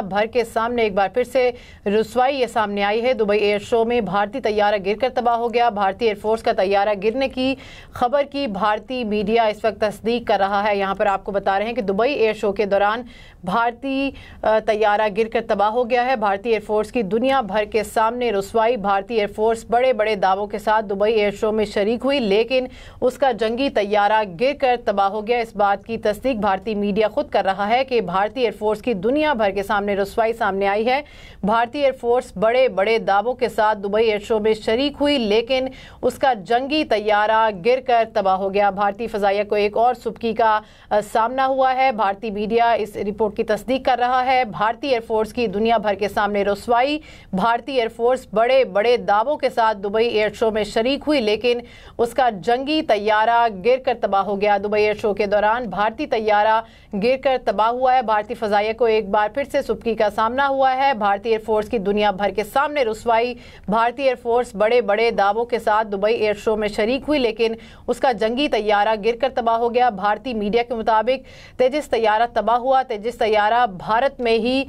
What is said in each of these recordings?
भर के सामने एक बार फिर से रुसवाई ये सामने आई है। दुबई एयर शो में भारतीय तैयारा गिरकर तबाह हो गया। भारतीय एयरफोर्स का तैयारा गिरने की खबर की भारतीय मीडिया इस वक्त तस्दीक कर रहा है। यहाँ पर आपको बता रहे हैं कि दुबई एयर शो के दौरान भारतीय तैयारा गिरकर तबाह हो गया है। भारतीय एयरफोर्स की दुनिया भर के सामने रुसवाई। भारतीय एयरफोर्स बड़े बड़े दावों के साथ दुबई एयर शो में शरीक हुई, लेकिन उसका जंगी तैयारा गिरकर तबाह हो गया। इस बात की तस्दीक भारतीय मीडिया खुद कर रहा है कि भारतीय एयरफोर्स की दुनिया भर के सामने रुसवाई सामने आई है। भारतीय एयरफोर्स बड़े बड़े दावों के साथ दुबई एयर शो में शरीक हुई, लेकिन उसका जंगी तैयारा गिरकर तबाह हो गया। भारतीय फजाइया को एक और सुबकी का सामना हुआ है। भारतीय मीडिया इस रिपोर्ट की तस्दीक कर रहा है। भारतीय एयरफोर्स की दुनिया भर के सामने रुसवाई। भारतीय एयरफोर्स बड़े बड़े दावों के साथ दुबई एयर शो में शरीक हुई, लेकिन उसका जंगी तैयारा गिरकर तबाह हो गया। दुबई एयर शो के दौरान भारतीय तैयारा गिरकर तबाह हुआ है। भारतीय फजाइया को एक बार फिर से सुबकी का सामना हुआ है। भारतीय एयरफोर्स की दुनिया भर के सामने रुसवाई। भारतीय एयरफोर्स बड़े बड़े दावों के साथ दुबई एयर शो में शरीक हुई, लेकिन उसका जंगी तैयारा गिरकर तबाह हो गया। भारतीय मीडिया के मुताबिक तेजस तैयारा तबाह हुआ। तेजस तैयारा भारत में ही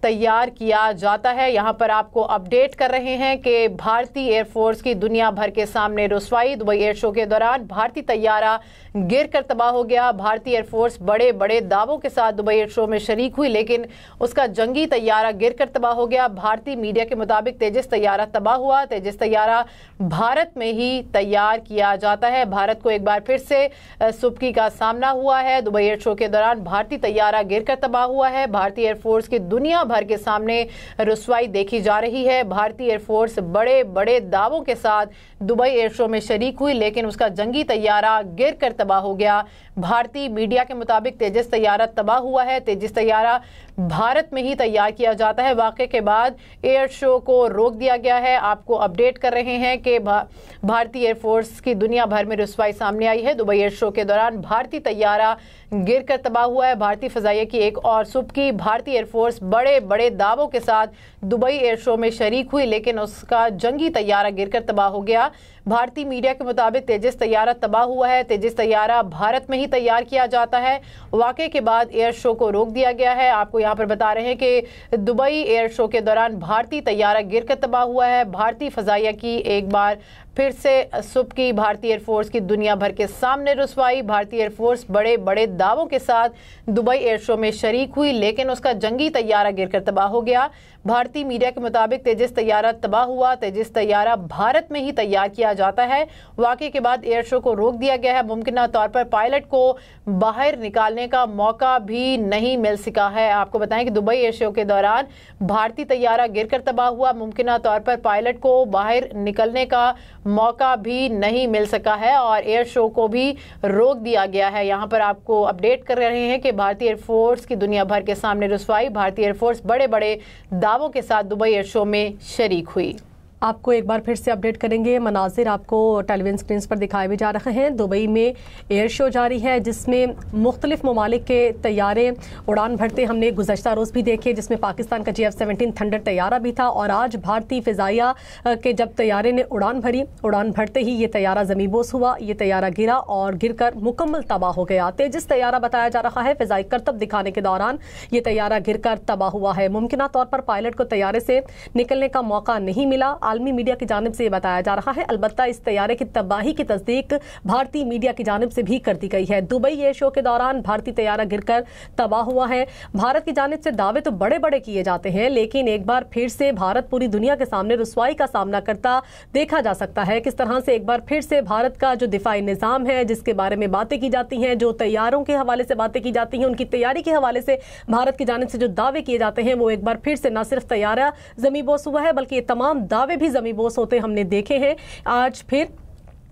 तैयार किया जाता है। यहाँ पर आपको अपडेट कर रहे हैं कि भारतीय एयरफोर्स की दुनिया भर के सामने रुसवाई। दुबई एयर शो के दौरान भारतीय तैयारा गिरकर तबाह हो गया। भारतीय एयरफोर्स बड़े बड़े दावों के साथ दुबई एयर शो में शरीक हुई, लेकिन उसका जंगी तैयारा गिरकर तबाह हो गया। भारतीय मीडिया के मुताबिक तेजस तैयारा तबाह हुआ। तेजस तैयारा भारत में ही तैयार किया जाता है। भारत को एक बार फिर से सुबकी का सामना हुआ है। दुबई एयर शो के दौरान भारतीय तैयारा गिरकर तबाह हुआ है। भारतीय एयरफोर्स की दुनिया भर के सामने रुसवाई देखी जा रही है। भारतीय एयरफोर्स बड़े बड़े दावों के साथ दुबई एयर शो में शरीक हुई, लेकिन उसका जंगी तैयारा गिरकर तबाह हो गया। भारतीय मीडिया के मुताबिक तेजस तैयारा तबाह हुआ है। तेजस तैयारा भारत में ही तैयार किया जाता है। वाक़े के बाद एयर शो को रोक दिया गया है। आपको अपडेट कर रहे हैं कि भारतीय एयरफोर्स की दुनिया भर में रुसवाई सामने आई है। दुबई एयर शो के दौरान भारतीय तैयारा गिरकर तबाह हुआ है। भारतीय फजाइया की एक और सुबकी। भारतीय एयरफोर्स बड़े बड़े दावों के साथ दुबई एयर शो में शरीक हुई, लेकिन उसका जंगी तैयारा गिरकर तबाह हो गया। भारतीय मीडिया के मुताबिक तेजस तैयारा तबाह हुआ है। तेजस तैयारा भारत में ही तैयार किया जाता है। वाक़े के बाद एयर शो को रोक दिया गया है। आपको यहाँ पर बता रहे हैं कि दुबई एयर शो के दौरान भारतीय तैयारा गिरकर तबाह हुआ है। भारतीय फजाइया की एक बार फिर से सुबकी। भारतीय एयरफोर्स की दुनिया भर के सामने रुसवाई। भारतीय एयरफोर्स बड़े बड़े दावों के साथ दुबई एयर शो में शरीक हुई, लेकिन उसका जंगी तैयारा गिरकर तबाह हो गया। भारतीय मीडिया के मुताबिक तेजस तैयारा तबाह हुआ। तेजस तैयारा भारत में ही तैयार किया जाता है। वाक़े के बाद एयर शो को रोक दिया गया है। मुमकिन तौर पर पायलट को बाहर निकालने का मौका भी नहीं मिल सका है। आपको बताएं कि दुबई एयर शो के दौरान भारतीय तैयारा गिरकर तबाह हुआ। मुमकिन तौर पर पायलट को बाहर निकलने का मौका भी नहीं मिल सका है और एयर शो को भी रोक दिया गया है। यहाँ पर आपको अपडेट कर रहे हैं कि भारतीय एयरफोर्स की दुनिया भर के सामने रुसवाई। भारतीय एयरफोर्स बड़े बड़े दावों के साथ दुबई एयर शो में शरीक हुई। आपको एक बार फिर से अपडेट करेंगे। मनाजिर आपको टेलीविजन स्क्रीन पर दिखाए भी जा रहे हैं। दुबई में एयर शो जारी है, जिसमें मुख्तलिफ ममालिक के तैयारे उड़ान भरते हमने गुज़श्ता रोज़ भी देखे, जिसमें पाकिस्तान का GF-17 थंडर तैयारा भी था। और आज भारतीय फ़िज़ाइया के जब तैयारे ने उड़ान भरी, उड़ान भरते ही ये तैयारा ज़मीबोस हुआ। ये तैयारा गिरा और गिरकर मुकम्मल तबाह हो गया। तेजस तैयारा बताया जा रहा है। फ़िज़ाई करतब दिखाने के दौरान ये तैयारा गिरकर तबाह हुआ है। मुमकिन तौर पर पायलट को तैयारे से निकलने का मौका नहीं मिला। आलमी मीडिया की जानिब से बताया जा रहा है। अलबत्ता इस तैयारे की तबाही की तस्दीक भारतीय मीडिया की जानिब से भी कर दी गई है। दुबई एयर शो के दौरान भारतीय तैयारा गिरकर तबाह हुआ है। भारत की जानिब से दावे तो बड़े बड़े किए जाते हैं, लेकिन एक बार फिर से भारत पूरी दुनिया के सामने रुसवाई का सामना करता देखा जा सकता है। किस तरह से एक बार फिर से भारत का जो दिफाई निज़ाम है, जिसके बारे में बातें की जाती हैं, जो तैयारों के हवाले से बातें की जाती हैं, उनकी तैयारी के हवाले से भारत की जानिब से जो दावे किए जाते हैं, वो एक बार फिर से न सिर्फ तैयारा ज़मीबोस हुआ है, बल्कि ये तमाम दावे भी ज़मीबोस होते हमने देखे हैं। आज फिर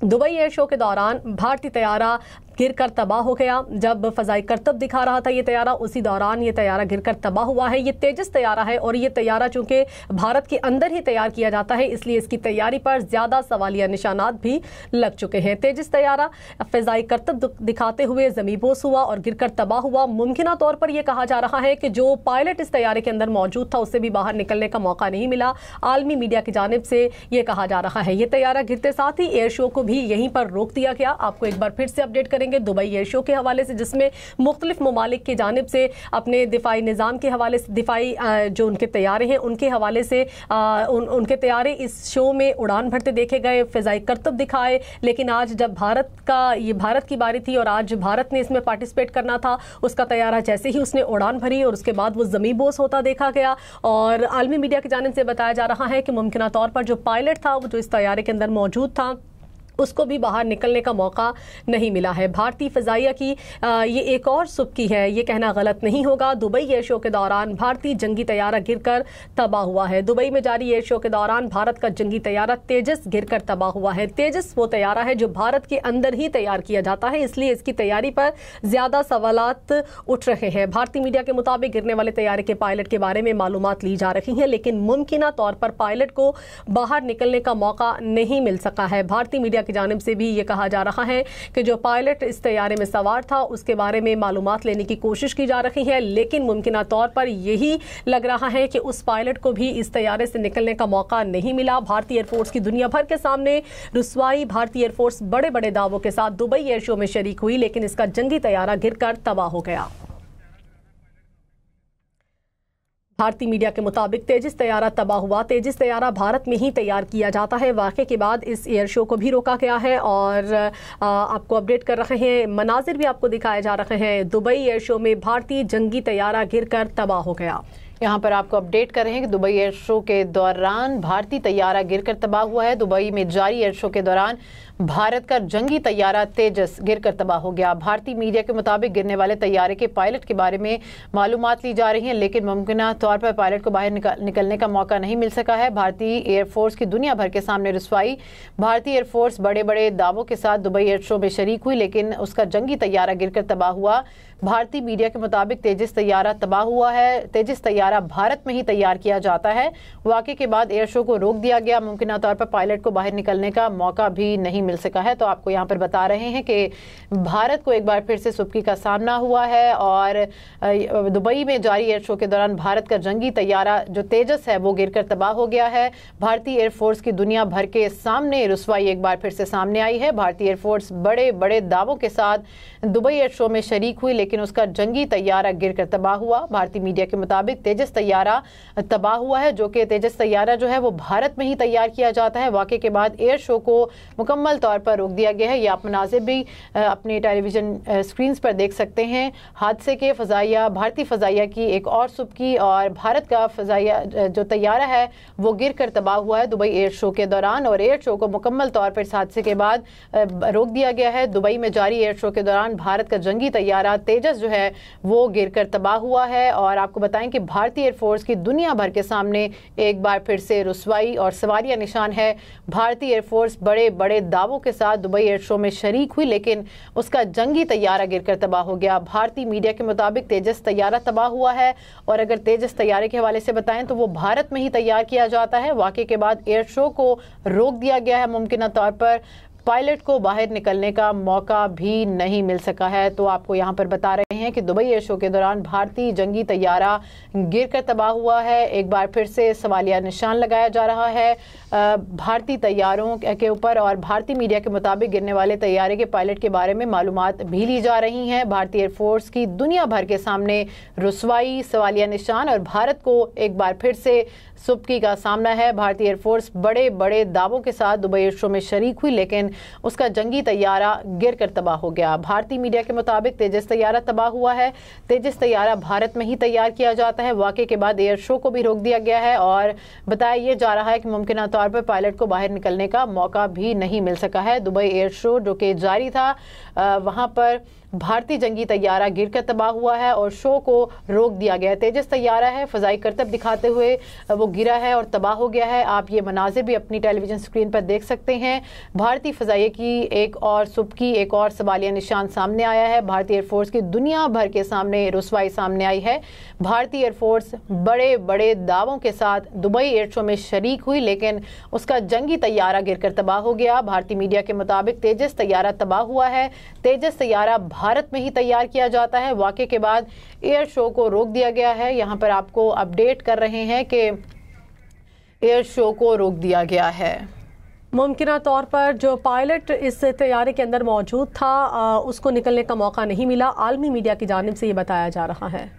दुबई एयर शो के दौरान भारतीय तैयारा गिरकर तबाह हो गया। जब फजाई करतब दिखा रहा था ये तैयारा, उसी दौरान ये तैयारा गिरकर तबाह हुआ है। ये तेजस तैयारा है और ये तैयारा चूंकि भारत के अंदर ही तैयार किया जाता है, इसलिए इसकी तैयारी पर ज़्यादा सवालिया निशानात भी लग चुके हैं। तेजस तैयारा फजाई करतब दिखाते हुए ज़मीबोस हुआ और गिरकर तबाह हुआ। मुमकिन तौर पर यह कहा जा रहा है कि जो पायलट इस तैयारे के अंदर मौजूद था, उससे भी बाहर निकलने का मौका नहीं मिला। आलमी मीडिया की जानिब से ये कहा जा रहा है। ये तैयारा गिरते साथ ही एयर शो को भी यहीं पर रोक दिया गया। आपको एक बार फिर से अपडेट करेंगे। करेंगे दुबई एयर शो के हवाले से, जिसमें मुख्तलिफ ममालिक की जानिब से अपने दिफाई निज़ाम के हवाले से, दिफाई जो उनके तैयारे हैं उनके हवाले से उनके तैयारे इस शो में उड़ान भरते देखे गए, फ़िज़ाई करतब दिखाए। लेकिन आज जब भारत की बारी थी और आज भारत ने इसमें पार्टिसिपेट करना था, उसका तैयारा जैसे ही उसने उड़ान भरी और उसके बाद वो ज़मीन बोस होता देखा गया। और आलमी मीडिया की जानिब से बताया जा रहा है कि मुमकिन तौर पर जो पायलट था, वो जो इस तैयारे के अंदर मौजूद था, उसको भी बाहर निकलने का मौका नहीं मिला है। भारतीय फ़ज़ाइया की ये एक और सुबकी है, ये कहना गलत नहीं होगा। दुबई एयर शो के दौरान भारतीय जंगी तैयारा गिरकर तबाह हुआ है। दुबई में जारी एयर शो के दौरान भारत का जंगी तैयारा तेजस गिरकर तबाह हुआ है। तेजस वो तैयारा है जो भारत के अंदर ही तैयार किया जाता है, इसलिए इसकी तैयारी पर ज़्यादा सवालात उठ रहे हैं। भारतीय मीडिया के मुताबिक गिरने वाले तैयारे के पायलट के बारे में मालूमात ली जा रही हैं, लेकिन मुमकिन तौर पर पायलट को बाहर निकलने का मौका नहीं मिल सका है। भारतीय मीडिया की जानिब से भी ये कहा जा रहा है कि जो पायलट इस तैयारे में सवार था उसके बारे में मालूमात लेने की कोशिश की जा रही है, लेकिन मुमकिन तौर पर यही लग रहा है कि उस पायलट को भी इस तैयारे से निकलने का मौका नहीं मिला। भारतीय एयरफोर्स की दुनिया भर के सामने रुसवाई। भारतीय एयरफोर्स बड़े बड़े दावों के साथ दुबई एयर शो में शरीक हुई, लेकिन इसका जंगी तैयारा गिरकर तबाह हो गया। भारतीय मीडिया के मुताबिक तेजस तैयारा तबाह हुआ। तेजस तैयारा भारत में ही तैयार किया जाता है। वाक़े के बाद इस एयर शो को भी रोका गया है और आपको अपडेट कर रहे हैं, मनाजिर भी आपको दिखाए जा रहे हैं। दुबई एयर शो में भारतीय जंगी तैयारा गिरकर तबाह हो गया। यहाँ पर आपको अपडेट कर रहे हैं कि दुबई एयर शो के दौरान भारतीय तैयारा गिरकर तबाह हुआ है। दुबई में जारी एयर शो के दौरान भारत का जंगी तैयारा तेजस गिरकर तबाह हो गया। भारतीय मीडिया के मुताबिक गिरने वाले तैयारे के पायलट के बारे में मालूमात ली जा रही हैं, लेकिन मुमकिन तौर पर पायलट को बाहर निकलने का मौका नहीं मिल सका है। भारतीय एयरफोर्स की दुनिया भर के सामने रुसवाई। भारतीय एयरफोर्स बड़े बड़े दावों के साथ दुबई एयर शो में शरीक हुई, लेकिन उसका जंगी तैयारा गिरकर तबाह हुआ। भारतीय मीडिया के मुताबिक तेजस तैयारा तबाह हुआ है। तेजस तैयारा भारत में ही तैयार किया जाता है। वाक़े के बाद एयर शो को रोक दिया गया। मुमकिन तौर पर पायलट को बाहर निकलने का मौका भी नहीं मिल सका है। तो आपको यहाँ पर बता रहे हैं कि भारत को एक बार फिर से सुबकी का सामना हुआ है और दुबई में जारी एयर शो के दौरान भारत का जंगी तैयारा जो तेजस है वो गिरकर तबाह हो गया है। भारतीय एयरफोर्स की दुनिया भर के सामने रुसवाई एक बार फिर से सामने आई है। भारतीय एयरफोर्स बड़े बड़े दावों के साथ दुबई एयर शो में शरीक हुई, लेकिन उसका जंगी तैयारा गिरकर तबाह हुआ। भारतीय मीडिया के मुताबिक तेजस तैयारा तबाह हुआ है, जो कि तेजस तैयारा जो है वो भारत में ही तैयार किया जाता है। वाक़े के बाद एयर शो को मुकम्मल तौर पर रोक दिया गया है। ये आप मनाज़िर भी अपने टेलीविजन स्क्रीन पर देख सकते हैं। हादसे के फ़ज़ाइया, भारतीय फ़ज़ाइया की एक और सुबकी और भारत का फ़ज़ाइया जो तैयारा है वो गिरकर तबाह हुआ है दुबई एयर शो के दौरान, और एयर शो को मुकम्मल तौर पर इस हादसे के बाद रोक दिया गया है। दुबई में जारी एयर शो के दौरान भारत का जंगी तैयारा तेजस जो है वो गिरकर तबाह हुआ है। और आपको बताएं कि भारतीय एयरफोर्स की दुनिया भर के सामने एक बार फिर से रुसवाई और सवालिया निशान है। भारतीय एयरफोर्स बड़े बड़े दावों के साथ दुबई एयर शो में शरीक हुई, लेकिन उसका जंगी तैयारा गिरकर तबाह हो गया। भारतीय मीडिया के मुताबिक तेजस तैयारा तबाह हुआ है, और अगर तेजस तैयारे के हवाले से बताएं तो वो भारत में ही तैयार किया जाता है। वाक़े के बाद एयर शो को रोक दिया गया है। मुमकिन तौर पर पायलट को बाहर निकलने का मौका भी नहीं मिल सका है। तो आपको यहाँ पर बता रहे हैं कि दुबई एयर शो के दौरान भारतीय जंगी तैयारा गिरकर तबाह हुआ है। एक बार फिर से सवालिया निशान लगाया जा रहा है भारतीय तैयारों के ऊपर, और भारतीय मीडिया के मुताबिक गिरने वाले तैयारे के पायलट के बारे में मालूमात भी ली जा रही हैं। भारतीय एयरफोर्स की दुनिया भर के सामने रुसवाई, सवालिया निशान, और भारत को एक बार फिर से सुबकी का सामना है। भारतीय एयरफोर्स बड़े बड़े दावों के साथ दुबई एयर शो में शरीक हुई, लेकिन उसका जंगी तैयारा गिरकर तबाह हो गया। भारतीय मीडिया के मुताबिक तेजस तैयारा तबाह हुआ है। तेजस तैयारा भारत में ही तैयार किया जाता है। वाक़े के बाद एयर शो को भी रोक दिया गया है, और बताया यह जा रहा है कि मुमकिन तौर पर पायलट को बाहर निकलने का मौका भी नहीं मिल सका है। दुबई एयर शो जो कि जारी था, वहाँ पर भारतीय जंगी तैयारा गिरकर तबाह हुआ है और शो को रोक दिया गया है। तेजस तैयारा है, फ़ज़ाई करतब दिखाते हुए वो गिरा है और तबाह हो गया है। आप ये मनाजिर भी अपनी टेलीविज़न स्क्रीन पर देख सकते हैं। भारतीय फ़ज़ाइया की एक और सुबकी, एक और सवालिया निशान सामने आया है। भारतीय एयरफोर्स की दुनिया भर के सामने रुसवाई सामने आई है। भारतीय एयरफोर्स बड़े बड़े दावों के साथ दुबई एयर शो में शरीक हुई, लेकिन उसका जंगी तैयारा गिरकर तबाह हो गया। भारतीय मीडिया के मुताबिक तेजस तैयारा तबाह हुआ है। तेजस तैयारा भारत में ही तैयार किया जाता है। वाक़े के बाद एयर शो को रोक दिया गया है। यहाँ पर आपको अपडेट कर रहे हैं कि एयर शो को रोक दिया गया है। मुमकिन तौर पर जो पायलट इस तैयारे के अंदर मौजूद था उसको निकलने का मौका नहीं मिला, आलमी मीडिया की जानिब से ये बताया जा रहा है।